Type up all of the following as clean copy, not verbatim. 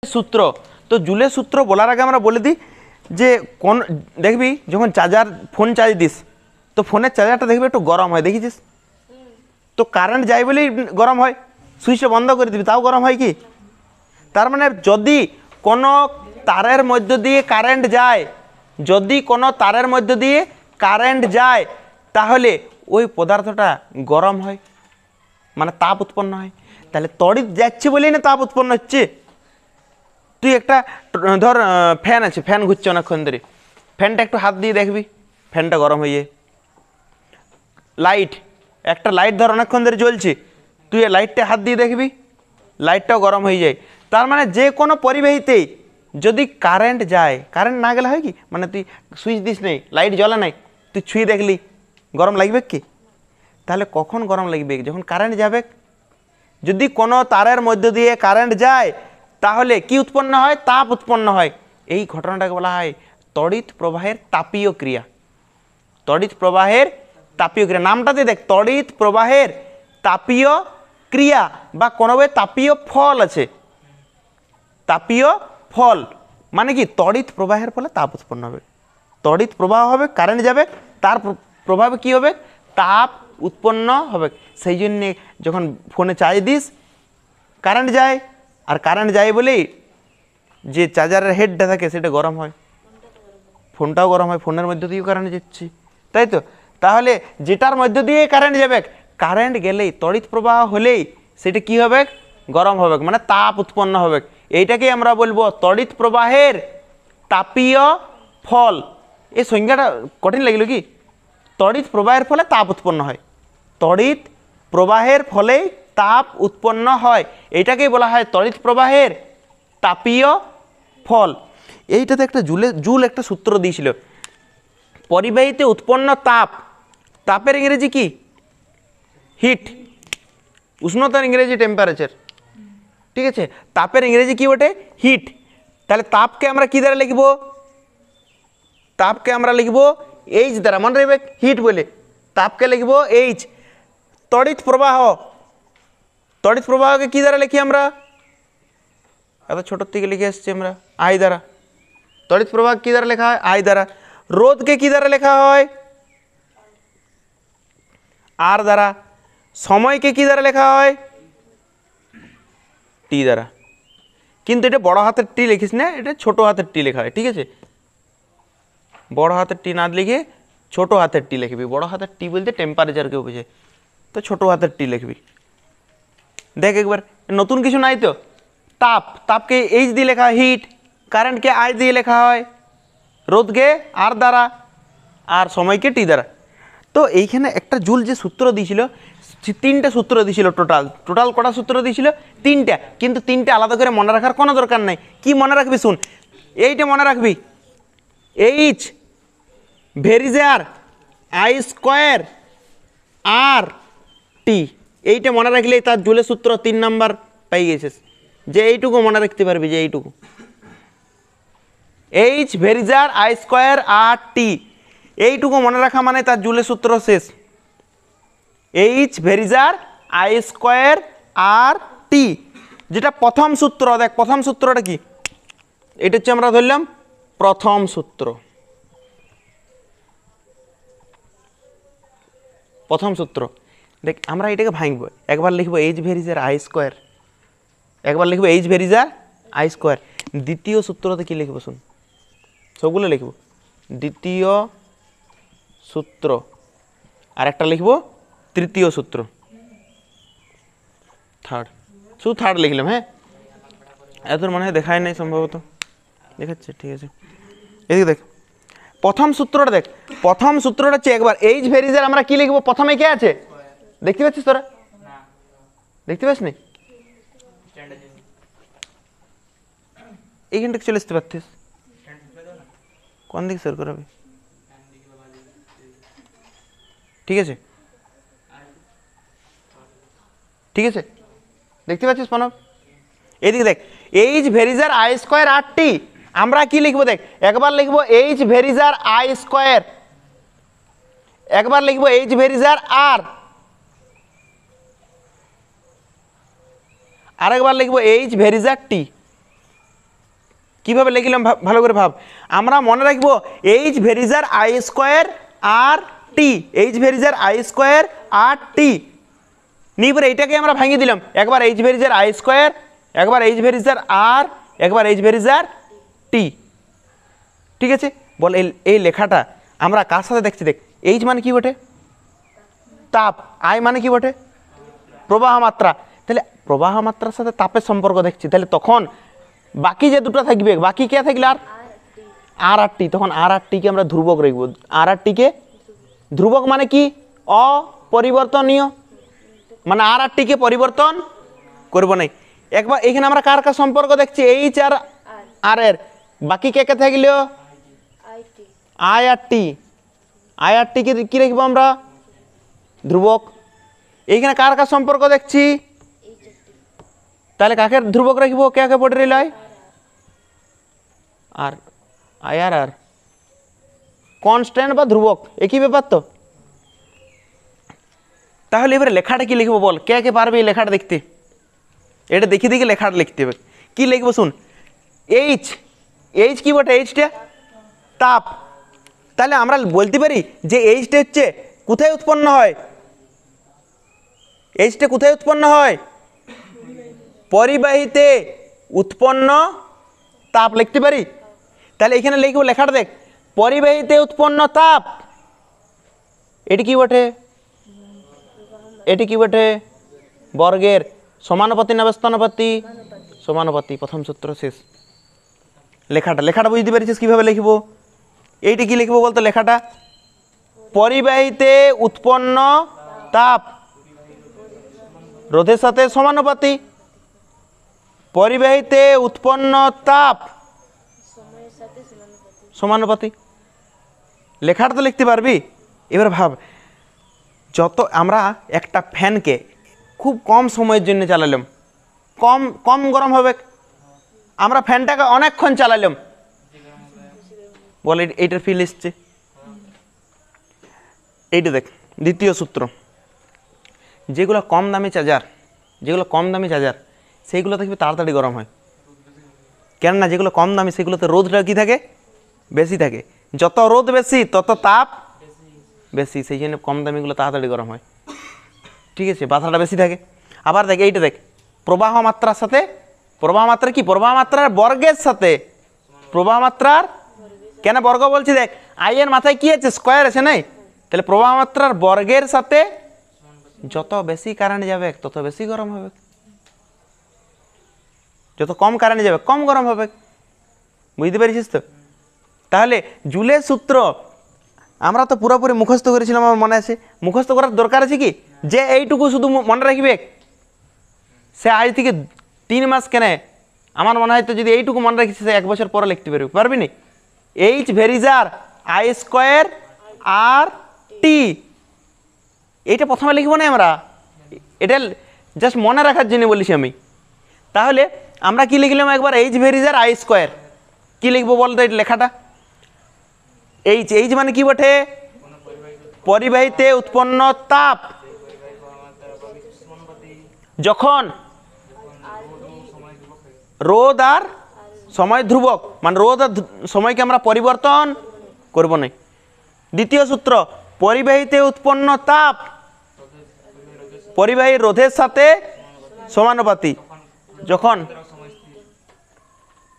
सूत्र तो जूलेर सूत्र बोलार आगे আমরা বলে দিই যে কোন দেখবি যখন চার্জার ফোন চার্জ দিস তো ফোনের চার্জারটা দেখবি একটু গরম হয় দেখিছিস তো কারেন্ট যায় বলেই গরম হয় সুইচটা বন্ধ করে দিবি তাও গরম হয় কি তার মানে যদি কোনো তারের মধ্য দিয়ে কারেন্ট যায় যদি কোনো তারের মধ্য দিয়ে কারেন্ট যায় তাহলে ওই পদার্থটা গরম হয় মানে তাপ উৎপন্ন হয় তাহলে তড়িৎ যাচ্ছে বলেই না তাপ উৎপন্ন হচ্ছে তুই একটা ধর ফ্যান আছে ফ্যান ঘুরছে অনেকক্ষণ ধরে ফ্যানটা একটু হাত দিয়ে দেখবি ফ্যানটা গরম হয়ে যায় লাইট একটা লাইট ধর অনেকক্ষণ ধরে জ্বলছে তুই লাইটটা হাত দিয়ে দেখবি লাইটটাও গরম হয়ে যায় তার মানে যে কোনো পরিবাহীতেই যদি কারেন্ট যায় কারেন্ট না গেলে হয় কি মানে তুই সুইচ দিস নেই লাইট জ্বলে নাই তুই ছুঁয়ে দেখলি গরম লাগবে কি তাহলে কখন গরম লাগবে যখন কারেন্ট যাবে যদি কোনো তারের মধ্য দিয়ে কারেন্ট যায় তাহলে কি উৎপন্ন হয় তাপ উৎপন্ন হয় এই ঘটনাটাকে বলা হয় তড়িৎ প্রবাহের তাপীয় ক্রিয়া তড়িৎ প্রবাহের তাপীয় ক্রিয়া নামটাতে দেখ তড়িৎ প্রবাহের তাপীয় ক্রিয়া বা কোনোভাবে তাপীয় ফল আছে তাপীয় ফল মানে কি তড়িৎ প্রবাহের ফলে তাপ উৎপন্ন হবে তড়িৎ প্রবাহ হবে কারেন্ট যাবে তার প্রভাবে কি হবে তাপ উৎপন্ন হবে সেই জন্যে যখন ফোনে চার্জ দিস কারেন্ট যায় আর কারেন্ট যায় বলেই যে চার্জারের হেডটা থাকে সেটা গরম হয় ফোনটাও গরম হয় ফোনের মধ্যে দিয়েও কারেন্ট যাচ্ছে তাই তো তাহলে যেটার মধ্য দিয়ে কারেন্ট যাবে কারেন্ট গেলেই তড়িৎ প্রবাহ হলেই সেটা কি হবে গরম হবে মানে তাপ উৎপন্ন হবে এইটাকেই আমরা বলবো তড়িৎ প্রবাহের তাপীয় ফল এই সংজ্ঞাটা কঠিন লাগলো কি তড়িৎ প্রবাহের ফলে তাপ উৎপন্ন হয় তড়িৎ প্রবাহের ফলেই তাপ উৎপন্ন হয় এইটাকেই বলা হয় তড়িৎ প্রবাহের তাপীয় ফল এইটাতে একটা জুল একটা সূত্র দিয়েছিল পরিবাহীতে উৎপন্ন তাপ তাপের ইংরেজি কি হিট উষ্ণতার ইংরেজি টেম্পারেচার ঠিক আছে তাপের ইংরেজি কি বটে হিট তাহলে তাপকে আমরা কি দ্বারা লিখব তাপকে আমরা লিখব এইচ দ্বারা মনে রাখবে হিট বলে তাপকে লিখব এইচ তড়িৎ প্রবাহকে কি দ্বারা লিখি আমরা এত ছোটোর থেকে লিখে এসছি আমরা আই দ্বারা তড়িৎ প্রবাহ কি দ্বারা লেখা হয় আই দ্বারা রোধকে কি দ্বারা লেখা হয় আর দ্বারা সময়কে কি দ্বারা লেখা হয় টি দ্বারা কিন্তু এটা বড় হাতের টি লিখিস না এটা ছোট হাতের টি লেখা হয় ঠিক আছে বড় হাতের টি না লিখে ছোট হাতের টি লিখবি বড় হাতের টি বলতে টেম্পারেচারকে বোঝায় তো ছোট হাতের টি লিখবি দেখ একবার নতুন কিছু নাই তো তাপকে এইচ দিয়ে লেখা হয় হিট কারেন্টকে আই দিয়ে লেখা হয় রোধকে আর দ্বারা আর সময়কে টি দ্বারা তো এইখানে একটা জুল যে সূত্র দিয়েছিল তিনটা সূত্র দিয়েছিল টোটাল কটা সূত্র দিয়েছিল তিনটা কিন্তু তিনটা আলাদা করে মনে রাখার কোনো দরকার নাই কি মনে রাখবি শুন এইটা মনে রাখবি H varies as I square R টি এইটা মনে রাখলেই তার জুলের সূত্র 3 নাম্বার পাই গেছিস যে এইটুকু মনে রাখতে পারবি যে এইটুকু H varies as I square R টি এইটুকু মনে রাখা মানে তার জুলের সূত্র শেষ H varies as I square R টি যেটা প্রথম সূত্র দেখ প্রথম সূত্রটা কি এটা হচ্ছে আমরা ধরলাম প্রথম সূত্র দেখ আমরা এটাকে ভাঙবো একবার লিখবো এইচ ভেরিজার আই স্কোয়ার একবার লিখবো এইচ ভেরিজার আই স্কোয়ার দ্বিতীয় সূত্রতে কি লিখবো শুন সবগুলো লিখবো দ্বিতীয় সূত্র আর একটা লিখবো তৃতীয় সূত্র শুধু থার্ড লিখলাম হ্যাঁ এত মনে হয় দেখায় নাই সম্ভবত দেখাচ্ছে ঠিক আছে এদিকে দেখ প্রথম সূত্রটা দেখ প্রথম সূত্রটা হচ্ছে একবার এইচ ভেরিজার আমরা কি লিখবো প্রথমে কে আছে দেখতে পাচ্ছিস তোরা দেখতে পাস নি এইখানটা চলে আসতে পারতিস কোন দিকে সর করাবি ঠিক আছে ঠিক আছে দেখতে পাচ্ছিস প্রণব এদিকে দেখ H varies as I square R টি আমরা কি লিখবো দেখ একবার লিখবো এইচ ভেরিজার আই স্কোয়ার একবার লিখবো এইচ ভেরিজার আর আরেকবার লিখবো এইচ ভেরিজার টি কীভাবে লিখলাম ভালো করে ভাব। আমরা মনে রাখবো H varies as I square R T, H varies as I square R T নিয়ে পরে এইটাকে আমরা ভাঙিয়ে দিলাম, একবার এইচ ভেরিজার আই স্কোয়ার, একবার এইচ ভেরিজার আর, একবার এইচ ভেরিজার টি। ঠিক আছে, বল এই লেখাটা আমরা কার সাথে দেখছি? দেখ, এইচ মানে কি বটে? তাপ। আই মানে কি বটে? প্রবাহ মাত্রা। তাহলে প্রবাহ মাত্রার সাথে তাপের সম্পর্ক দেখছি, তাহলে তখন বাকি যে দুটো থাকবে, বাকি কে থাকলে আর আর টি, তখন আর আর টিকে আমরা ধ্রুবক রাখবো। আর আর টিকে ধ্রুবক মানে কি? অপরিবর্তনীয়, মানে আর আর টিকে পরিবর্তন করবো নাই। একবার এখানে আমরা কার কার সম্পর্ক দেখছি? এইচ আর আর এর, বাকি কে কে থাকলেও আই আর টি। আই আর টিকে কি রাখবো আমরা? ধ্রুবক। এইখানে কার কার সম্পর্ক দেখছি? তাহলে কাকে ধ্রুবক রাখবো? কে কে পড়ে রইল? আর আই আর আর কনস্ট্যান্ট বা ধ্রুবক, একই ব্যাপার তো। তাহলে এবারে লেখাটা কি লিখবো বল? কে কে পারবে এই লেখাটা দেখতে? এটা দেখে দেখে লেখাটা লিখতে হবে। কি লিখবো শুন, এইচ, এইচ কি বটে? এইচটা তাপ। তাহলে আমরা বলতে পারি যে এইচটা হচ্ছে কোথায় উৎপন্ন হয়? এইচটা কোথায় উৎপন্ন হয়? পরিবাহীতে উৎপন্ন তাপ লিখতে পারি। তাহলে এখানে লিখবো, লেখাটা দেখ, পরিবাহীতে উৎপন্ন তাপ। এটি কি বটে? এটি কি বটে? বর্গের সমানুপাতি না ব্যস্তানুপাতি? সমানুপাতি। প্রথম সূত্র শেষ। লেখাটা বুঝতে পেরেছিস কিভাবে লিখবো? এইটি কি লিখবো বলতো লেখাটা? পরিবাহীতে উৎপন্ন তাপ রোধের সাথে সমানুপাতি। পরিবাহীতে উৎপন্ন তাপ সমানুপাতি। লেখাটা তো লিখতে পারবি। এবার ভাব, যত আমরা একটা ফ্যানকে খুব কম সময়ের জন্য চালালাম, কম গরম হবে। আমরা ফ্যানটাকে অনেকক্ষণ চালালাম, বলে এইটার ফিল এসছে। এইটা দেখ, দ্বিতীয় সূত্র, যেগুলো কম দামি চার্জার, সেইগুলো দেখবি তাড়াতাড়ি গরম হয়। কেননা যেগুলো কম দামি সেগুলোতে রোদটা কী থাকে? বেশি থাকে। যত রোদ বেশি তত তাপ বেশি, সেই জন্য কম দামিগুলো তাড়াতাড়ি গরম হয়। ঠিক আছে, বাধাটা বেশি থাকে। আবার দেখ, এইটা দেখ, প্রবাহ মাত্রার সাথে, প্রবাহ মাত্রা কি? প্রবাহ মাত্রার বর্গের সাথে, প্রবাহ মাত্রার, কেন বর্গ বলছি? দেখ, আই এর মাথায় কি আছে? স্কোয়ার আছে নাই? তাহলে প্রবাহ মাত্রার বর্গের সাথে যত বেশি কারেন্ট যাবে তত বেশি গরম হবে, যত কম কারেন্ট যাবে কম গরম হবে। বুঝতে পেরেছিস তো? তাহলে জুলের সূত্র আমরা তো পুরোপুরি মুখস্থ করেছিলাম, আমার মনে আছে। মুখস্থ করার দরকার আছে কি? যে এইটুকু শুধু মনে রাখবে, সে আজ থেকে 3 মাস কেন, আমার মনে হয় তো যদি এইটুকু মনে রাখিস সে 1 বছর পরে লিখতে পারবি না। H varies as I square R টি, এইটা প্রথমে লিখবো না আমরা, এটা জাস্ট মনে রাখার জন্য বলেছি আমি। তাহলে আমরা কি লিখলাম একবার? H varies as I square. কি লিখবো বলতো এই লেখাটা? এইচ মানে কি বটে? পরিবাহীতে উৎপন্ন তাপ যখন রোদ আর সময় ধ্রুবক, মানে রোদ আর সময়কে আমরা পরিবর্তন করব না। দ্বিতীয় সূত্র, পরিবাহীতে উৎপন্ন তাপ পরিবাহী রোধের সাথে সমানুপাতি। যখন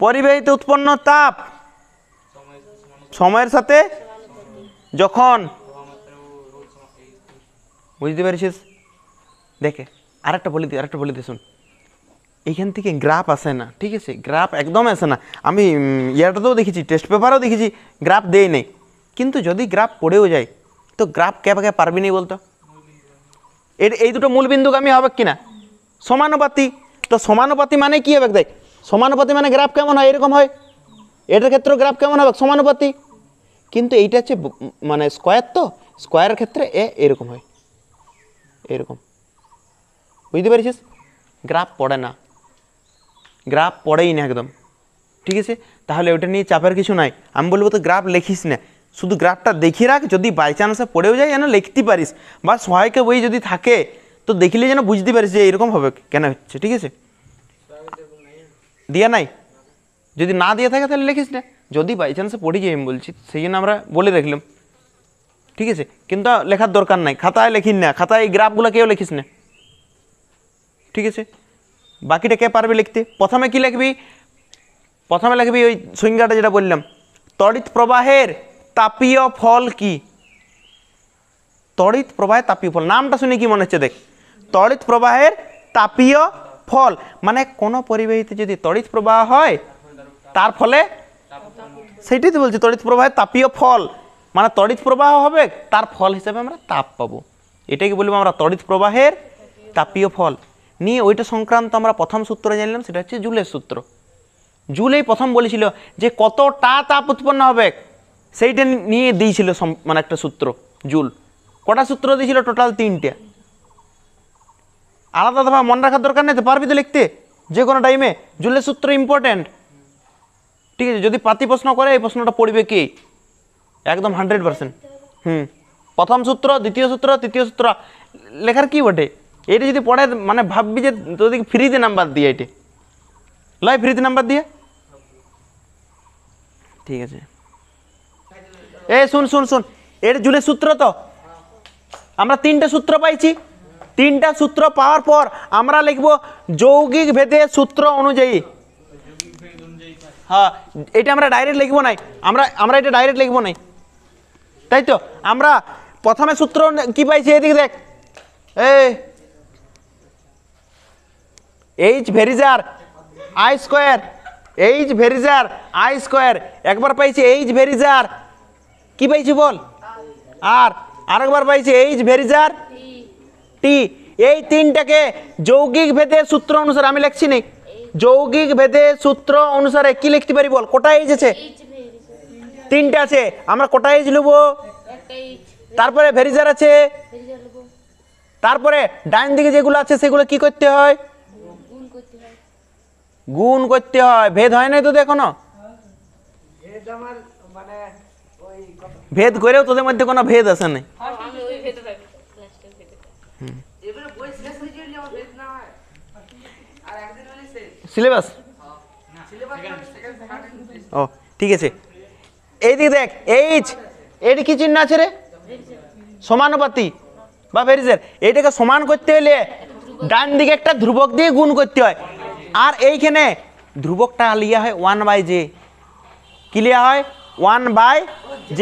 পরিবাহীতে উৎপন্ন তাপ সময়ের সাথে যখন, বুঝতে পেরেছিস? দেখে আরেকটা বলে দিই শুন, এইখান থেকে গ্রাফ আসে না, ঠিক আছে? গ্রাফ একদম আসে না। আমি ইয়াটাতেও দেখেছি, টেস্ট পেপারেও দেখেছি গ্রাফ দেই নেই। কিন্তু যদি গ্রাফ পড়েও যায় তো গ্রাফ কে পারবি না বলতো? এই দুটো মূলবিন্দুগামী হবে কিনা? সমানুপাতি। তো সমানুপাতি মানে কি হবে? দেখ, সমানুপাতি মানে গ্রাফ কেমন হয়? এরকম হয়। এটার ক্ষেত্রে গ্রাফ কেমন হবে? সমানুপাতি। কিন্তু এইটা হচ্ছে মানে স্কোয়ার, তো স্কোয়ারের ক্ষেত্রে এরকম হয়, এরকম। বুঝতে পেরেছিস? গ্রাফ পড়ে না, গ্রাফ পড়েই না একদম, ঠিক আছে? তাহলে ওটা নিয়ে চাপের কিছু নাই। আমি বলবো তো গ্রাফ লেখিস না, শুধু গ্রাফটা দেখিয়ে রাখ, যদি বাই চান্সে পড়েও যায় যেন লিখতে পারিস, বা সহায়িকা বই যদি থাকে তো দেখলে যেন বুঝতে পারিস যে এরকম হবে কেন হচ্ছে, ঠিক আছে? দিয়া নাই? যদি না দিয়ে থাকে তাহলে লিখিস না, যদি বাই চান্সে পড়ে যাই আমি বলছি, সেই জন্য আমরা বলে রাখলাম, ঠিক আছে। কিন্তু লেখার দরকার নাই, খাতায় লেখিস না, খাতায় এই গ্রাফগুলো কেউ লিখিস না, ঠিক আছে। বাকিটা কে পারবে লিখতে? প্রথমে কি লিখবি? প্রথমে লিখবি ওই সংজ্ঞাটা যেটা বললাম, তড়িৎ প্রবাহের তাপীয় ফল কি? তড়িৎ প্রবাহের তাপীয় ফল, নামটা শুনে কি মনে হচ্ছে দেখ, তড়িৎ প্রবাহের তাপীয় ফল মানে কোনো পরিবাহীতে যদি তড়িৎ প্রবাহ হয় তার ফলে, সেইটাই তো বলছি, তড়িৎ প্রবাহের তাপীয় ফল মানে তড়িৎ প্রবাহ হবে, তার ফল হিসেবে আমরা তাপ পাবো, এটাকে বলবো আমরা তড়িৎ প্রবাহের তাপীয় ফল। নিয়ে ওইটা সংক্রান্ত আমরা প্রথম সূত্র জানলাম, সেটা হচ্ছে জুলের সূত্র। জুলেই প্রথম বলেছিল যে কতটা তাপ উৎপন্ন হবে, সেইটা নিয়ে দিয়েছিল মানে একটা সূত্র। জুল কটা সূত্র দিয়েছিল? টোটাল 3টে। আলাদাভাবে মনে রাখার দরকার নেই, তো পারবি তো লিখতে যে কোনো টাইমে। জুলের সূত্র ইম্পর্টেন্ট, ঠিক আছে। যদি পাতি প্রশ্ন করে এই প্রশ্নটা পড়বে কি একদম 100%। প্রথম সূত্র, দ্বিতীয় সূত্র, তৃতীয় সূত্র লেখার কি বটে, এটা যদি পড়ে মানে ভাববি যে তোদের ফ্রিতে নাম্বার দিয়ে, এটি লয় ফ্রিতে নাম্বার দিয়ে, ঠিক আছে। শুন শুন শুন, এর জুলের সূত্র তো আমরা 3টে সূত্র পাইছি। 3টা সূত্র পাওয়ার পর আমরা লিখব যৌগিক ভেদের সূত্র অনুযায়ী। হ্যাঁ, এটা আমরা ডাইরেক্ট লিখবো নাই, আমরা এটা ডাইরেক্ট লিখবো নাই, তাই তো। আমরা প্রথমে সূত্র কি পাইছি, এদিকে দেখ, H varies as I square, H varies as I square, একবার পাইছি এইচ ভেরিজার কি পাইছি বল, আর আরেকবার পাইছি এইচ ভেরিজার টি। এই 3টাকে যৌগিক ভেদের সূত্র অনুসারে আমি লিখছি নি, যৌগিক ভেদের সূত্র অনুসারে কি লিখতে পারি বল? কোটা এইচ আছে? 3টে আছে, আমরা কোটা এইচ নেব, তারপরে ভেরিজার আছে, তারপরে ডান দিকে যেগুলো আছে সেগুলো কি করতে হয়? গুণ করতে হয়। ভেদ হয় নাই তো এখনো, ভেদ করেও তোদের মধ্যে কোনো ভেদ আছে নাই। সিলেবাস ও ঠিক আছে। এইদিকে দেখ, এইচ এটি কি চিহ্ন আছে রে? সমানুপাতি বা ভেরিজার। এইটাকে সমান করতে হলে ডান দিকে একটা ধ্রুবক দিয়ে গুণ করতে হয়, আর এইখানে ধ্রুবকটা লিয়া হয় 1/j। কি লিয়া হয়? 1/j।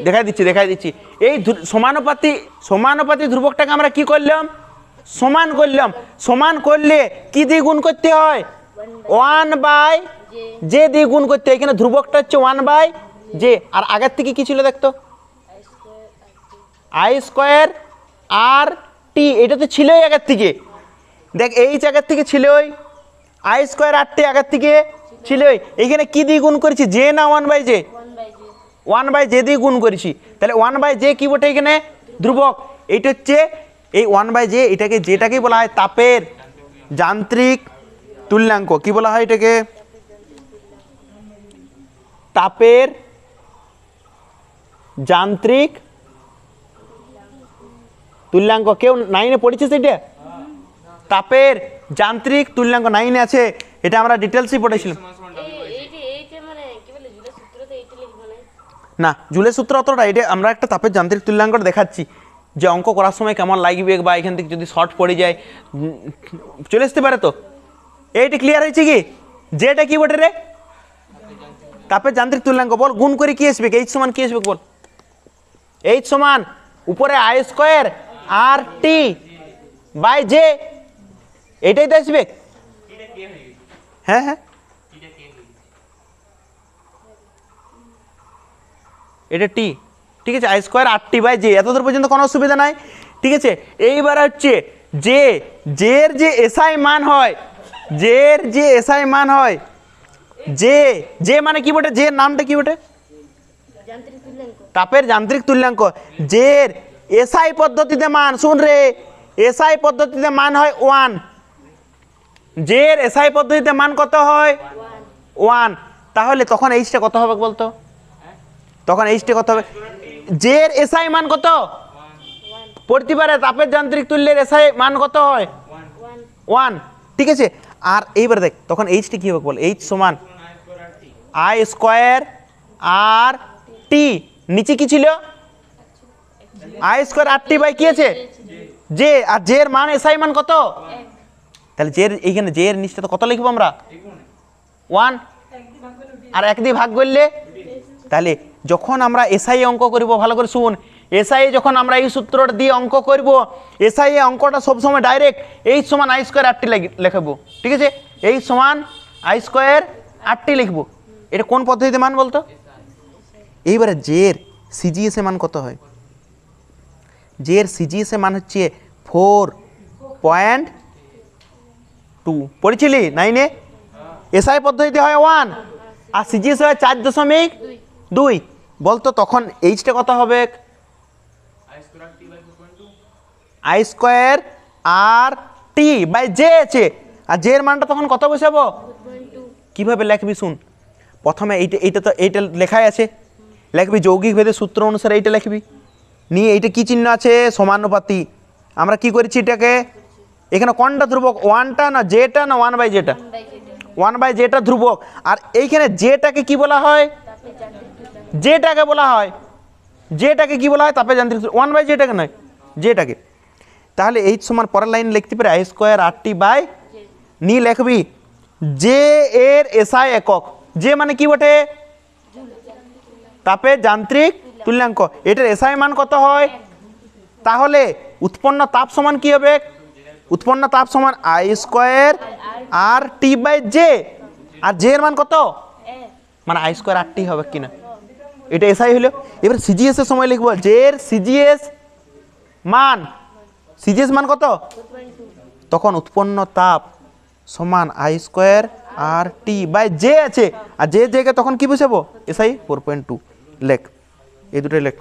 দেখাই দিচ্ছি। এই সমানুপাতি ধ্রুবকটাকে আমরা কি করলাম? সমান করলাম। সমান করলে কি দিয়ে গুণ করতে হয়? 1/j দিয়ে গুণ করতে হয়। এখানে ধ্রুবকটা হচ্ছে 1/j, আর আগের থেকে কি ছিল দেখতো? আই স্কোয়ার আর টি, এটা তো ছিলই আগের থেকে। দেখ, এইচ আগের থেকে ছিলই, আই স্কোয়ার আর টি আগের থেকে ছিলই। এইখানে কি দিয়ে গুণ করেছি? জে না 1/j? 1/j দিয়ে গুণ করেছি। তাহলে 1/j কি বটে? এখানে ধ্রুবক। এইটা হচ্ছে এই 1/j, এটাকে যেটাকেই বলা হয় তাপের যান্ত্রিক তুল্যাঙ্ক। কি বলা হয় এটাকে? তাপের যান্ত্রিক তুল্যাঙ্ক। কেউ 9-এ পড়েছে সেটা? তাপের যান্ত্রিক তুল্যাঙ্ক 9-এ আছে, এটা আমরা ডিটেলসই পড়েছিলাম। না, জুলের সূত্র অতটা, এটা আমরা একটা তাপের যান্ত্রিক তুল্যাঙ্কটা দেখাচ্ছি যে অঙ্ক করার সময় কেমন লাগবে, বা এখান থেকে যদি শর্ট পড়ে যায় চলে আসতে পারে। তো এইটা ক্লিয়ার হয়েছে কি? যেটা কি বটে রে? তাপের যান্ত্রিক তুল্যাঙ্ক। বল গুণ করে কি আসবে? এইচ সমান কি আসবে বল? এইচ সমান উপরে I square R T by J, এটাই তো আসবে। হ্যাঁ, এটা টি, ঠিক আছে। I square R T by J, এতদূর পর্যন্ত কোনো অসুবিধা নাই, ঠিক আছে। এইবার হচ্ছে জের যে এসআই মান হয়, জে মানে কি বটে? জের নামটা কি বটে? তাপের যান্ত্রিক তুল্যাঙ্ক। জের এসআই পদ্ধতিতে মান, শুন রে, এসআই পদ্ধতিতে মান হয় 1। জের এসআই পদ্ধতিতে মান কত হয়? 1। তাহলে তখন এইচটা কত হবে বলতো? তখন এইচটা কত হবে? জের এসআই মান কত পড়তে পারে? তাপের যান্ত্রিক তুল্যের এসআই মান কত হয়? 1, ঠিক আছে। আর এইবার দেখ তখন এইচটি কী হবে বল, এইচ সমান আই স্কোয়ার আর টি, নিচে কি ছিল I square R T by কি আছে জে, আর জে এর মান এসআই মান কত, তাহলে জে এইখানে জে এর নিচটা তো কত লিখবো আমরা 1, আর 1 দিয়ে ভাগ করলে, তাহলে যখন আমরা এসআই অঙ্ক করব ভালো করে শুন, এসআই যখন আমরা এই সূত্রটা দিয়ে অঙ্ক করব, এসআই অঙ্কটা সবসময় ডাইরেক্ট এইচ সমান আই স্কোয়ার আর টি লিখবো, ঠিক আছে, এইচ সমান আই স্কোয়ার আর টি লিখবো। এটা কোন পদ্ধতিতে মান বলতো, এইবারে জের সিজিএস এর মান কত হয়, জের সিজিএস এর মান হচ্ছে 4.2, পড়েছিলি 9-এ, এসআই পদ্ধতিতে হয় 1 আর সিজিএস হয় 4.2, বলতো তখন এইচটা কত হবে, I square R T by J আছে, আর জে এর মানটা তখন কত বসাবো, কিভাবে লিখবি শুন, প্রথমে এইটা তো এইটা লেখাই আছে, লিখবি যৌগিক ভেদে সূত্র অনুসারে এইটা লিখবি, নিয়ে এইটা কি চিহ্ন আছে সমানুপাতি, আমরা কি করেছি এটাকে, এখানে কোনটা ধ্রুবক, 1টা না জেটা না 1/জেটা, 1/জেটা ধ্রুবক, আর এইখানে জেটাকে কি বলা হয়, জেটাকে বলা হয়, জেটাকে কি বলা হয় তাপে যান্ত্রিক 1/জেটাকে নয় জেটাকে, তাহলে এইচ সমান পরের লাইন লিখতে পারে I square R T by, নি লিখবি জে এর এসআই একক, জে মানে কি বটে তাপে যান্ত্রিক তুল্যাঙ্ক, এটার এসআই মান কত হয়, তাহলে উৎপন্ন তাপ সমান কি হবে, উৎপন্ন তাপ সমান I square R T by J, আর জে এর মান কত মানে আই স্কোয়ার আর টি হবে কিনা, এটা এসআই হলো। এবার সিজিএস এর সময় লিখবো জে এর সিজিএস মান, সিজিএস মান কত, তখন উৎপন্ন তাপ সমান I square R T by J আছে, আর জে জেকে তখন কি বসাবো এসআই 4.2, লেখ এই দুটোই লেখ।